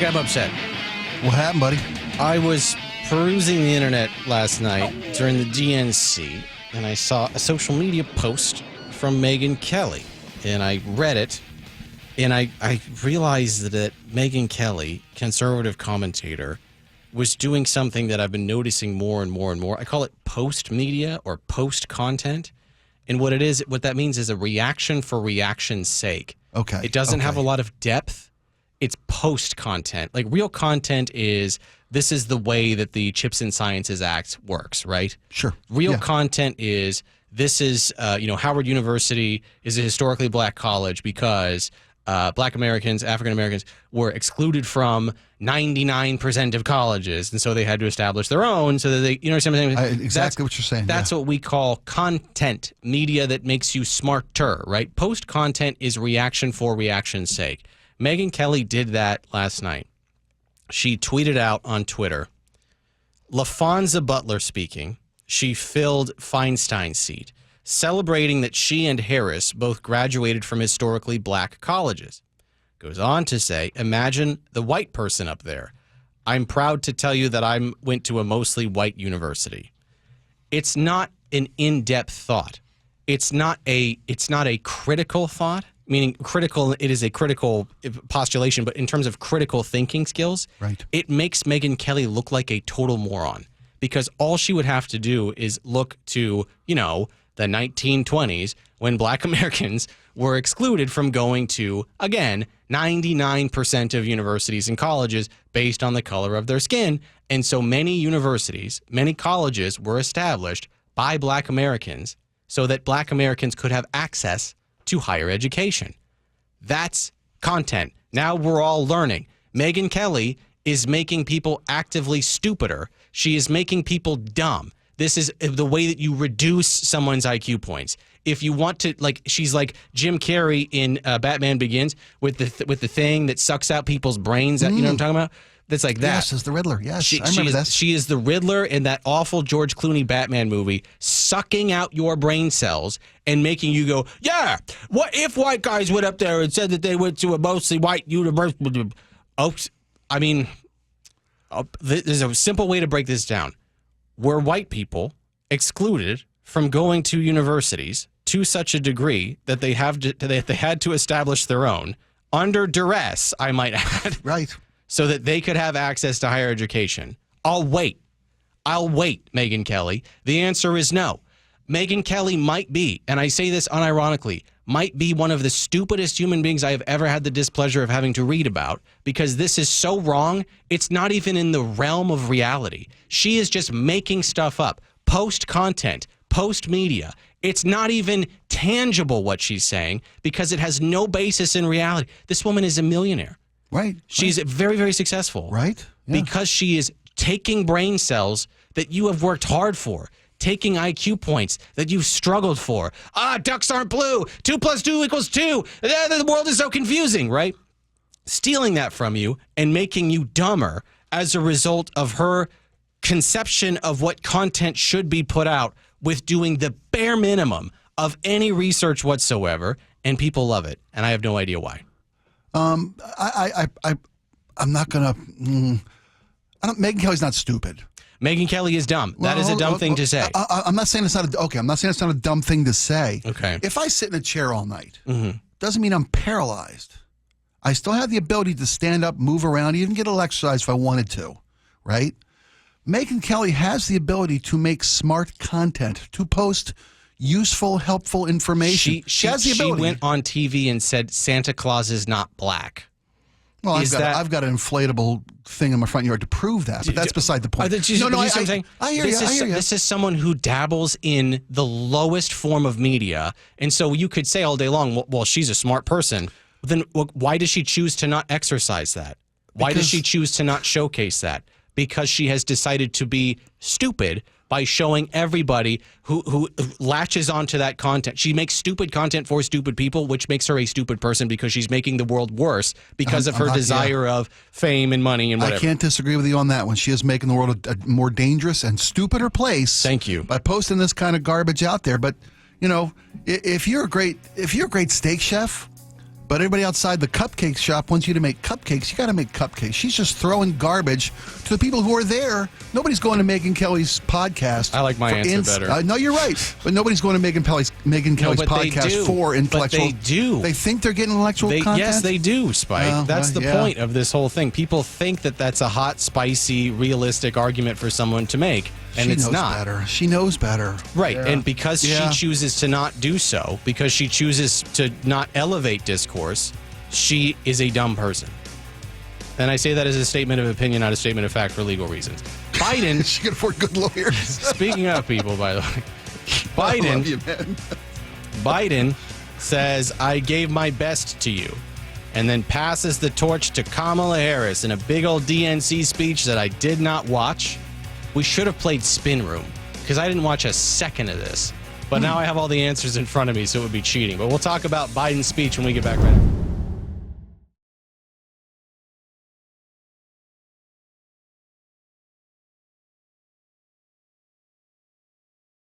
Jake, I'm upset. What happened, buddy? I was perusing the internet last night during the DNC, and I saw a social media post from Megyn Kelly. And I read it, and I realized that Megyn Kelly, conservative commentator, was doing something that I've been noticing more and more and more. I call it post-media or post-content. And what that means is a reaction for reaction's sake. Okay. It doesn't have a lot of depth. It's post-content. Like, real content is, this is the way that the Chips and Sciences Act works, right? Sure. Real content is, this is, Howard University is a historically black college because black Americans, African Americans, were excluded from 99% of colleges, and so they had to establish their own so that they, you know what I'm saying? Exactly what you're saying. That's what we call content, media that makes you smarter, right? Post-content is reaction for reaction's sake. Megyn Kelly did that last night. She tweeted out on Twitter, LaFonza Butler speaking. She filled Feinstein's seat, celebrating that she and Harris both graduated from historically black colleges. Goes on to say, imagine the white person up there. I'm proud to tell you that I went to a mostly white university. It's not an in-depth thought. It's not a critical thought, meaning critical, it is a critical postulation, but in terms of critical thinking skills, right, it makes Megyn Kelly look like a total moron, because all she would have to do is look to, the 1920s when black Americans were excluded from going to, again, 99% of universities and colleges based on the color of their skin. And so many universities, many colleges were established by black Americans so that black Americans could have access to higher education. That's content. Now we're all learning. Megyn Kelly is making people actively stupider. She is making people dumb. This is the way that you reduce someone's IQ points. If you want to, she's like Jim Carrey in Batman Begins with the thing that sucks out people's brains. You know what I'm talking about? That's like that. Yes, it's the Riddler. Yes, I remember that. She is the Riddler in that awful George Clooney Batman movie, sucking out your brain cells and making you go, yeah, what if white guys went up there and said that they went to a mostly white university? There's a simple way to break this down. Were white people excluded from going to universities to such a degree that they had to establish their own under duress, I might add, right, so that they could have access to higher education? I'll wait, Megyn Kelly. The answer is no. Megyn Kelly might be, and I say this unironically, might be one of the stupidest human beings I have ever had the displeasure of having to read about, because this is so wrong, it's not even in the realm of reality. She is just making stuff up. Post-content, post-media. It's not even tangible what she's saying because it has no basis in reality. This woman is a millionaire. Right. She's very, very successful. Right. Yeah. Because she is taking brain cells that you have worked hard for, taking IQ points that you've struggled for. Ducks aren't blue. 2 + 2 = 2. The world is so confusing, right? Stealing that from you and making you dumber as a result of her conception of what content should be put out, with doing the bare minimum of any research whatsoever, and people love it, and I have no idea why. I'm not gonna. Megyn Kelly's not stupid. Megyn Kelly is dumb. That is a dumb thing to say. I'm not saying it's not. I'm not saying it's not a dumb thing to say. Okay. If I sit in a chair all night, doesn't mean I'm paralyzed. I still have the ability to stand up, move around, even get a little exercise if I wanted to. Right? Megyn Kelly has the ability to make smart content, to post useful, helpful information. She has the ability. She went on TV and said Santa Claus is not black. Well, I've got an inflatable thing in my front yard to prove that, but that's beside the point. I hear you. This is someone who dabbles in the lowest form of media, and so you could say all day long, well, she's a smart person. Then why does she choose to not exercise that? Why does she choose to not showcase that? Because she has decided to be stupid by showing everybody who latches onto that content. She makes stupid content for stupid people, which makes her a stupid person because she's making the world worse because of her desire of fame and money and whatever. I can't disagree with you on that one. She is making the world a more dangerous and stupider place. Thank you. By posting this kind of garbage out there. But, if you're a great steak chef, But everybody outside the cupcake shop wants you to make cupcakes. You got to make cupcakes. She's just throwing garbage to the people who are there. Nobody's going to Megyn Kelly's podcast. I like my answer better. No, you're right. But nobody's going to Megyn Kelly's podcast for intellectual. But they do. They think they're getting intellectual content? Yes, they do, Spike. That's the point of this whole thing. People think that that's a hot, spicy, realistic argument for someone to make. And it's not. Better. She knows better. Right. Yeah. And because she chooses to not do so, because she chooses to not elevate discourse, she is a dumb person. And I say that as a statement of opinion, not a statement of fact for legal reasons. Biden. She can afford good lawyers. Speaking of people, by the way. Biden. I love you, man. Biden says, I gave my best to you. And then passes the torch to Kamala Harris in a big old DNC speech that I did not watch. We should have played Spin Room because I didn't watch a second of this. But now I have all the answers in front of me, so it would be cheating. But we'll talk about Biden's speech when we get back right